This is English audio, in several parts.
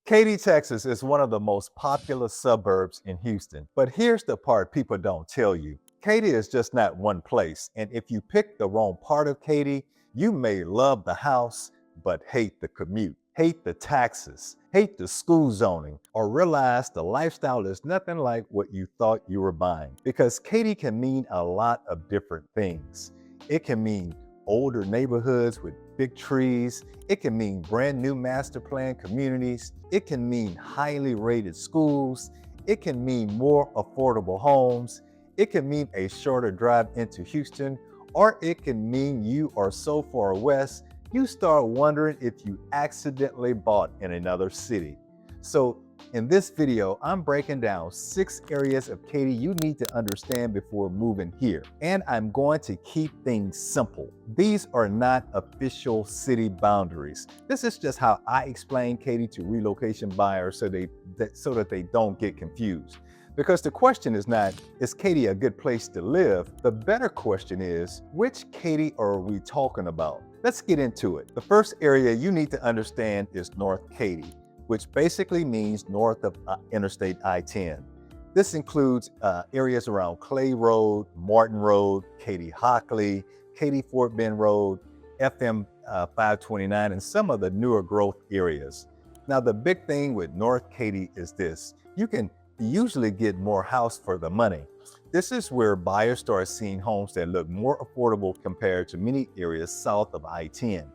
Katy, Texas is one of the most popular suburbs in Houston. But here's the part people don't tell you. Katy is just not one place. And if you pick the wrong part of Katy, you may love the house, but hate the commute, hate the taxes, hate the school zoning, or realize the lifestyle is nothing like what you thought you were buying. Because Katy can mean a lot of different things. It can mean older neighborhoods with big trees. It can mean brand new master plan communities. It can mean highly rated schools. It can mean more affordable homes. It can mean a shorter drive into Houston, or it can mean you are so far west, you start wondering if you accidentally bought in another city. So in this video, I'm breaking down 6 areas of Katy you need to understand before moving here. And I'm going to keep things simple. These are not official city boundaries. This is just how I explain Katy to relocation buyers so that they don't get confused. Because the question is not, is Katy a good place to live? The better question is, which Katy are we talking about? Let's get into it. The first area you need to understand is North Katy, which basically means north of Interstate I-10. This includes areas around Clay Road, Martin Road, Katy Hockley, Katy Fort Bend Road, FM 529, and some of the newer growth areas. Now, the big thing with North Katy is this: you can usually get more house for the money. This is where buyers start seeing homes that look more affordable compared to many areas south of I-10.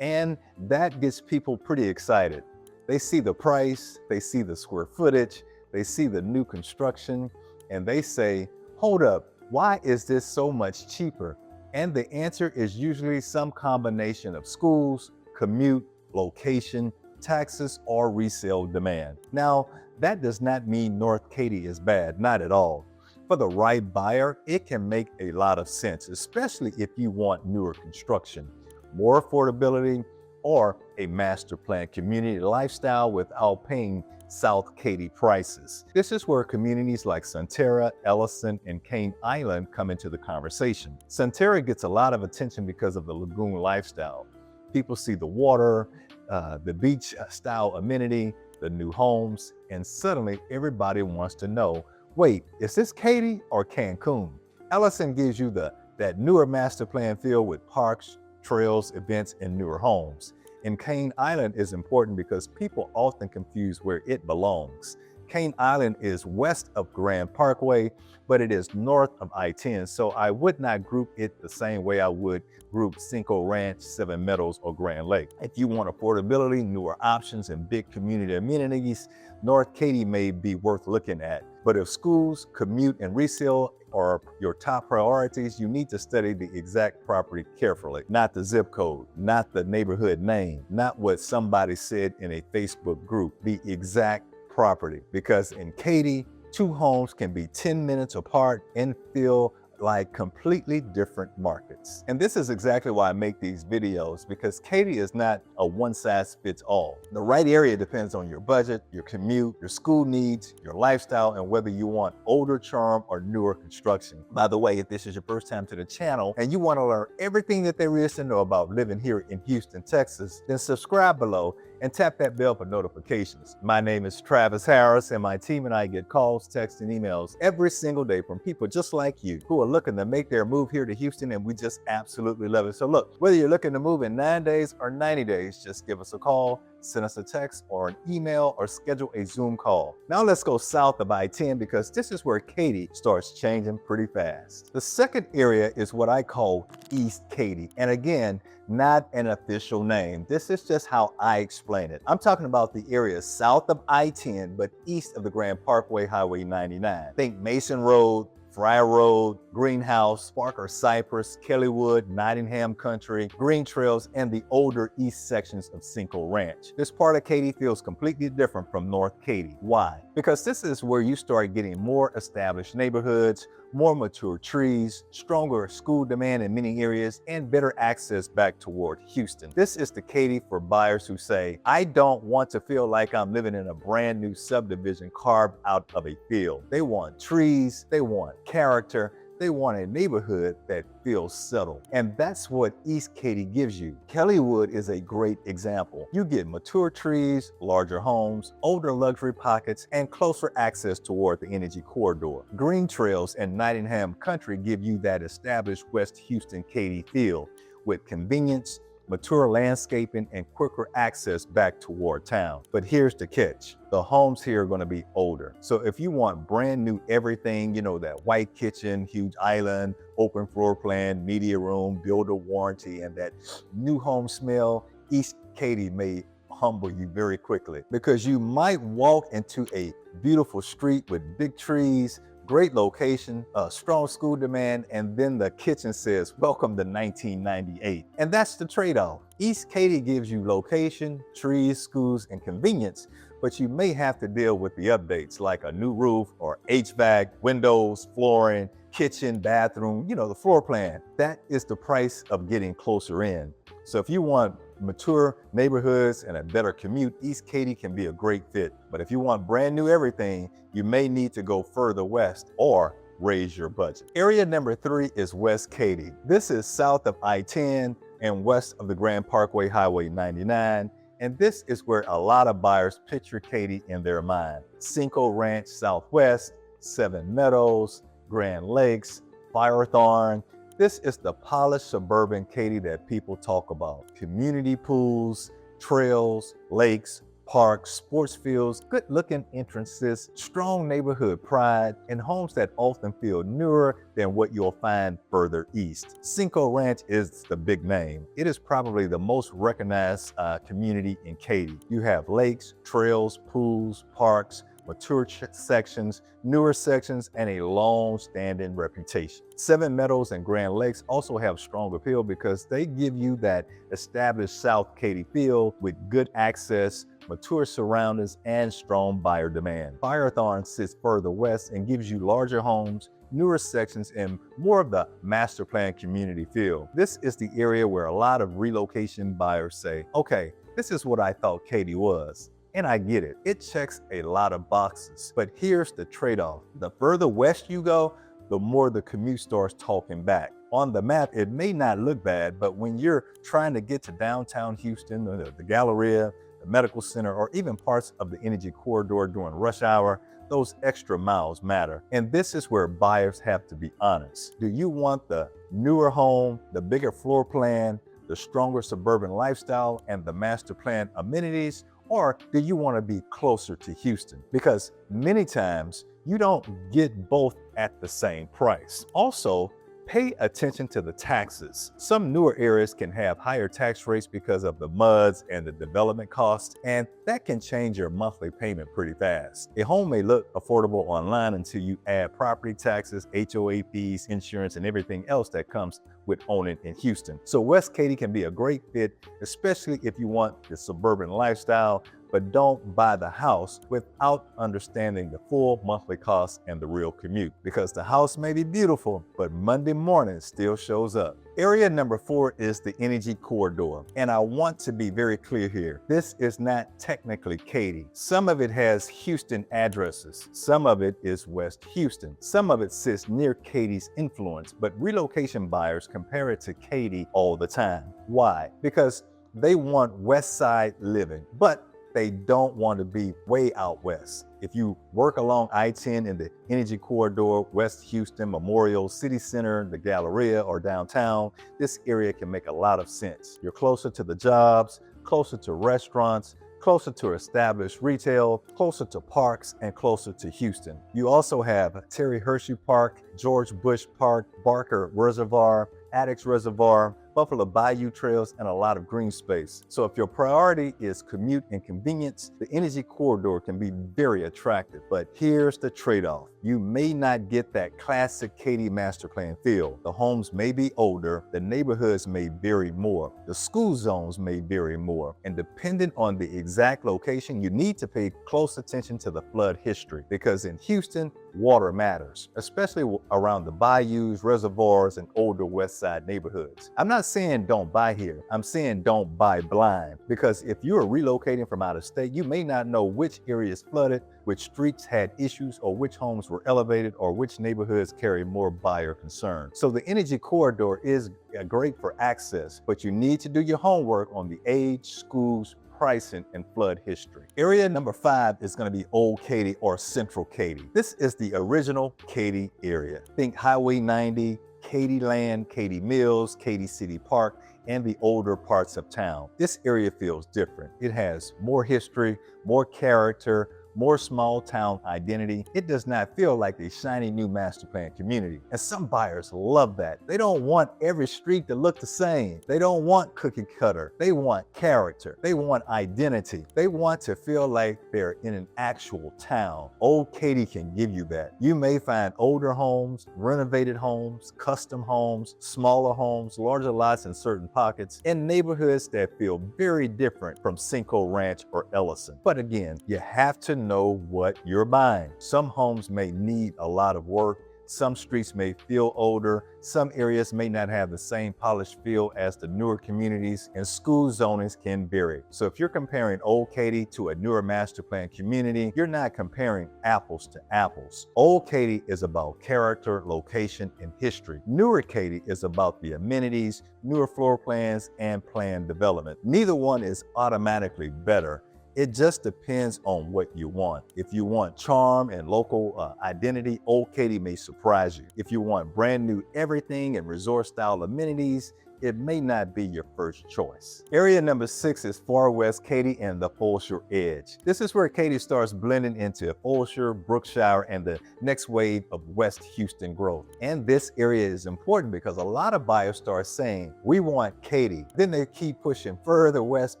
And that gets people pretty excited. They see the price, they see the square footage, they see the new construction, and they say, hold up, why is this so much cheaper? And the answer is usually some combination of schools, commute, location, taxes, or resale demand. Now, that does not mean North Katy is bad, not at all. For the right buyer, it can make a lot of sense, especially if you want newer construction, more affordability, or a master plan community lifestyle without paying South Katy prices. This is where communities like Sunterra, Elyson, and Cane Island come into the conversation. Sunterra gets a lot of attention because of the lagoon lifestyle. People see the water, the beach style amenity, the new homes, and suddenly everybody wants to know, wait, is this Katy or Cancun? Elyson gives you that newer master plan feel with parks, trails, events, and newer homes. And Cane Island is important because people often confuse where it belongs. Cane Island is west of Grand Parkway, but it is north of I-10, so I would not group it the same way I would group Cinco Ranch, Seven Meadows, or Grand Lake. If you want affordability, newer options, and big community amenities, North Katy may be worth looking at. But if schools, commute, and resale are your top priorities, you need to study the exact property carefully, not the zip code, not the neighborhood name, not what somebody said in a Facebook group, the exact property. Because in Katy, 2 homes can be 10 minutes apart and feel like completely different markets. And this is exactly why I make these videos, because Katy is not a one-size-fits-all. The right area depends on your budget, your commute, your school needs, your lifestyle, and whether you want older charm or newer construction. By the way, if this is your first time to the channel and you want to learn everything that there is to know about living here in Houston, Texas, then subscribe below and tap that bell for notifications. My name is Travis Harris, and my team and I get calls, texts, and emails every single day from people just like you who are looking to make their move here to Houston, and we just absolutely love it. So look, whether you're looking to move in 9 days or 90 days, just give us a call, send us a text or an email, or schedule a Zoom call. Now let's go south of I-10, because this is where Katy starts changing pretty fast. The second area is what I call East Katy. And again, not an official name. This is just how I explain it. I'm talking about the area south of I-10, but east of the Grand Parkway Highway 99. Think Mason Road, Fry Road, Greenhouse, Parker Cypress, Kellywood, Nottingham Country, Green Trails, and the older east sections of Cinco Ranch. This part of Katy feels completely different from North Katy. Why? Because this is where you start getting more established neighborhoods, more mature trees, stronger school demand in many areas, and better access back toward Houston. This is the Katy for buyers who say, I don't want to feel like I'm living in a brand new subdivision carved out of a field. They want trees, they want character, They want a neighborhood that feels settled. And that's what East Katy gives you. Kellywood is a great example. You get mature trees, larger homes, older luxury pockets, and closer access toward the energy corridor. Green Trails and Nottingham Country give you that established West Houston Katy feel with convenience, mature landscaping, and quicker access back toward town. But here's the catch. The homes here are going to be older. So if you want brand new everything, that white kitchen, huge island, open floor plan, media room, builder warranty, and that new home smell, East Katy may humble you very quickly, because you might walk into a beautiful street with big trees, great location, a strong school demand, and then the kitchen says, "Welcome to 1998. And that's the trade-off. East Katy gives you location, trees, schools, and convenience, but you may have to deal with the updates like a new roof or HVAC, windows, flooring, kitchen, bathroom, the floor plan. That is the price of getting closer in. So if you want mature neighborhoods and a better commute, East Katy can be a great fit. But if you want brand new everything, you may need to go further west or raise your budget. Area number 3 is West Katy. This is south of I-10 and west of the Grand Parkway Highway 99. And this is where a lot of buyers picture Katy in their mind. Cinco Ranch Southwest, Seven Meadows, Grand Lakes, Firethorn. This is the polished suburban Katy that people talk about. Community pools, trails, lakes, parks, sports fields, good-looking entrances, strong neighborhood pride, and homes that often feel newer than what you'll find further east. Cinco Ranch is the big name. It is probably the most recognized community in Katy. You have lakes, trails, pools, parks, mature sections, newer sections, and a long-standing reputation. Seven Meadows and Grand Lakes also have strong appeal because they give you that established South Katy feel with good access, mature surroundings, and strong buyer demand. Firethorn sits further west and gives you larger homes, newer sections, and more of the master plan community feel. This is the area where a lot of relocation buyers say, okay, this is what I thought Katy was. And I get it. It checks a lot of boxes. But here's the trade-off. The further west you go, the more the commute starts talking back. On the map, it may not look bad, but when you're trying to get to downtown Houston, the Galleria, the medical center, or even parts of the energy corridor during rush hour, those extra miles matter. And this is where buyers have to be honest. Do you want the newer home, the bigger floor plan, the stronger suburban lifestyle, and the master plan amenities? Or do you want to be closer to Houston? Because many times you don't get both at the same price. Also, pay attention to the taxes. Some newer areas can have higher tax rates because of the MUDs and the development costs, and that can change your monthly payment pretty fast. A home may look affordable online until you add property taxes, HOA fees, insurance, and everything else that comes with owning in Houston. So West Katy can be a great fit, especially if you want the suburban lifestyle, but don't buy the house without understanding the full monthly costs and the real commute. Because the house may be beautiful, but Monday morning still shows up. Area number 4 is the energy corridor. And I want to be very clear here. This is not technically Katy. Some of it has Houston addresses. Some of it is West Houston. Some of it sits near Katy's influence, but relocation buyers compare it to Katy all the time. Why? Because they want West Side living, but they don't want to be way out west. If you work along I-10 in the energy corridor, West Houston, Memorial, City Center, the Galleria, or downtown, this area can make a lot of sense. You're closer to the jobs, closer to restaurants, closer to established retail, closer to parks, and closer to Houston. You also have Terry Hershey Park, George Bush Park, Barker Reservoir, Addicts Reservoir, Buffalo Bayou trails, and a lot of green space. So if your priority is commute and convenience, the energy corridor can be very attractive. But here's the trade-off. You may not get that classic Katy master plan feel. The homes may be older, the neighborhoods may vary more, the school zones may vary more, and depending on the exact location, you need to pay close attention to the flood history, because in Houston, water matters, especially around the bayous, reservoirs, and older west side neighborhoods. I'm not not saying don't buy here. I'm saying don't buy blind, because if you're relocating from out of state, you may not know which areas flooded, which streets had issues, or which homes were elevated, or which neighborhoods carry more buyer concern. So the energy corridor is great for access, but you need to do your homework on the age, schools, pricing, and flood history. Area number 5 is going to be Old Katy or Central Katy. This is the original Katy area. Think Highway 90, Katy Land, Katy Mills, Katy City Park, and the older parts of town. This area feels different. It has more history, more character, more small town identity. It does not feel like a shiny new master plan community. And some buyers love that. They don't want every street to look the same. They don't want cookie cutter. They want character. They want identity. They want to feel like they're in an actual town. Old Katy can give you that. You may find older homes, renovated homes, custom homes, smaller homes, larger lots in certain pockets, and neighborhoods that feel very different from Cinco Ranch or Elyson. But again, you have to know what you're buying. Some homes may need a lot of work. Some streets may feel older. Some areas may not have the same polished feel as the newer communities, and school zonings can vary. So if you're comparing Old Katy to a newer master plan community, you're not comparing apples to apples. Old Katy is about character, location, and history. Newer Katy is about the amenities, newer floor plans, and planned development. Neither one is automatically better. It just depends on what you want. If you want charm and local identity, Old Katy may surprise you. If you want brand new everything and resort style amenities, it may not be your first choice. Area number 6 is Far West Katy and the Fulshear Edge. This is where Katy starts blending into Fulshear, Brookshire, and the next wave of West Houston growth. And this area is important because a lot of buyers start saying, we want Katy. Then they keep pushing further west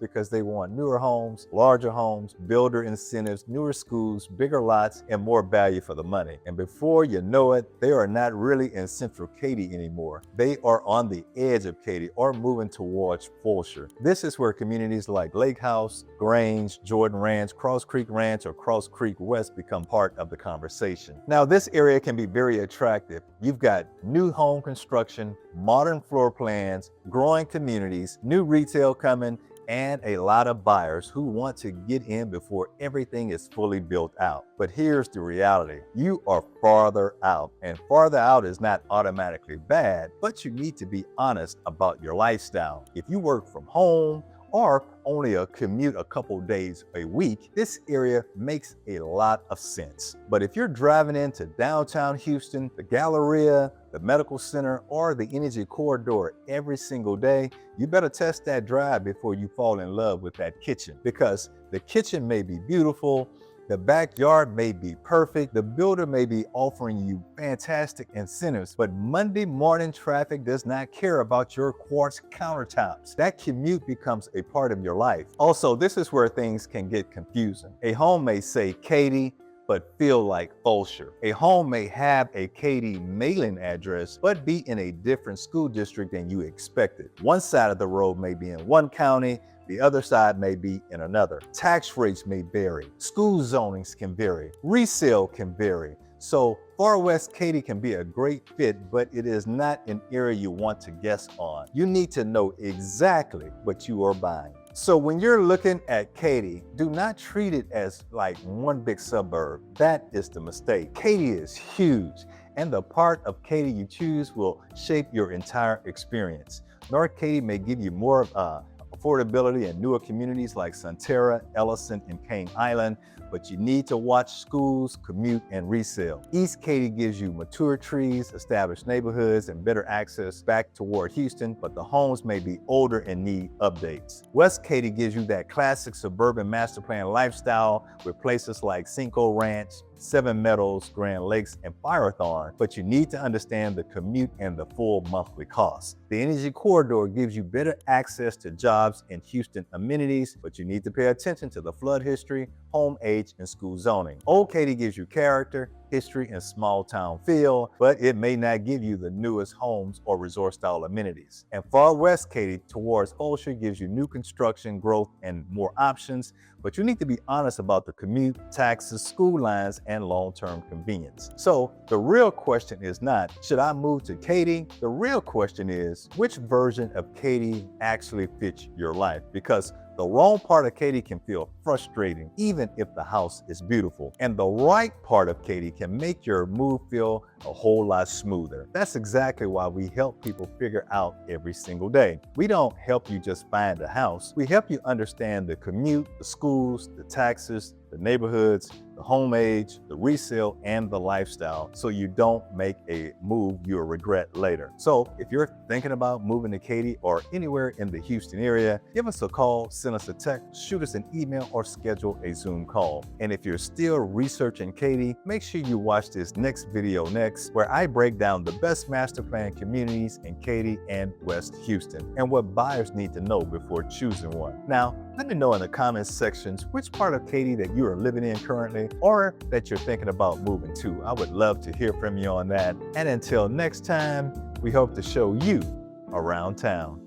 because they want newer homes, larger homes, builder incentives, newer schools, bigger lots, and more value for the money. And before you know it, they are not really in Central Katy anymore. They are on the edge of Katy or moving towards Fulshear. This is where communities like Lake House, Grange, Jordan Ranch, Cross Creek Ranch, or Cross Creek West become part of the conversation. Now, this area can be very attractive. You've got new home construction, modern floor plans, growing communities, new retail coming, and a lot of buyers who want to get in before everything is fully built out. But here's the reality. You are farther out, and farther out is not automatically bad, but you need to be honest about your lifestyle. If you work from home or only commute a couple days a week, this area makes a lot of sense. But if you're driving into downtown Houston, the Galleria, the Medical Center, or the Energy Corridor every single day, you better test that drive before you fall in love with that kitchen, because the kitchen may be beautiful, the backyard may be perfect, the builder may be offering you fantastic incentives, but Monday morning traffic does not care about your quartz countertops. That commute becomes a part of your life. Also, this is where things can get confusing. A home may say Katy, but feel like Fulshear. A home may have a Katy mailing address, but be in a different school district than you expected. One side of the road may be in one county, the other side may be in another. Tax rates may vary. School zonings can vary. Resale can vary. So Far West Katy can be a great fit, but it is not an area you want to guess on. You need to know exactly what you are buying. So when you're looking at Katy, do not treat it as like one big suburb. That is the mistake. Katy is huge, and the part of Katy you choose will shape your entire experience. North Katy may give you more affordability in newer communities like Sunterra, Elyson, and Cane Island, but you need to watch schools, commute, and resale. East Katy gives you mature trees, established neighborhoods, and better access back toward Houston, but the homes may be older and need updates. West Katy gives you that classic suburban master plan lifestyle with places like Cinco Ranch, Seven Meadows, Grand Lakes, and Firethorn, but you need to understand the commute and the full monthly cost. The Energy Corridor gives you better access to jobs and Houston amenities, but you need to pay attention to the flood history, home age, and school zoning. Old Katy gives you character, history, and small town feel, but it may not give you the newest homes or resort style amenities. And Far West Katy towards Fulshear gives you new construction, growth, and more options, but you need to be honest about the commute, taxes, school lines, and long-term convenience. So the real question is not, should I move to Katy? The real question is, which version of Katy actually fits your life? Because the wrong part of Katy can feel frustrating, even if the house is beautiful. And the right part of Katy can make your move feel a whole lot smoother. That's exactly why we help people figure out every single day. We don't help you just find a house. We help you understand the commute, the schools, the taxes, the neighborhoods, the home age, the resale, and the lifestyle, so you don't make a move you'll regret later. So if you're thinking about moving to Katy or anywhere in the Houston area, give us a call, send us a text, shoot us an email, or schedule a Zoom call. And if you're still researching Katy, make sure you watch this next video next, where I break down the best master plan communities in Katy and West Houston, and what buyers need to know before choosing one. Now, let me know in the comments sections which part of Katy that you are living in currently, or that you're thinking about moving to. I would love to hear from you on that. And until next time, we hope to show you around town.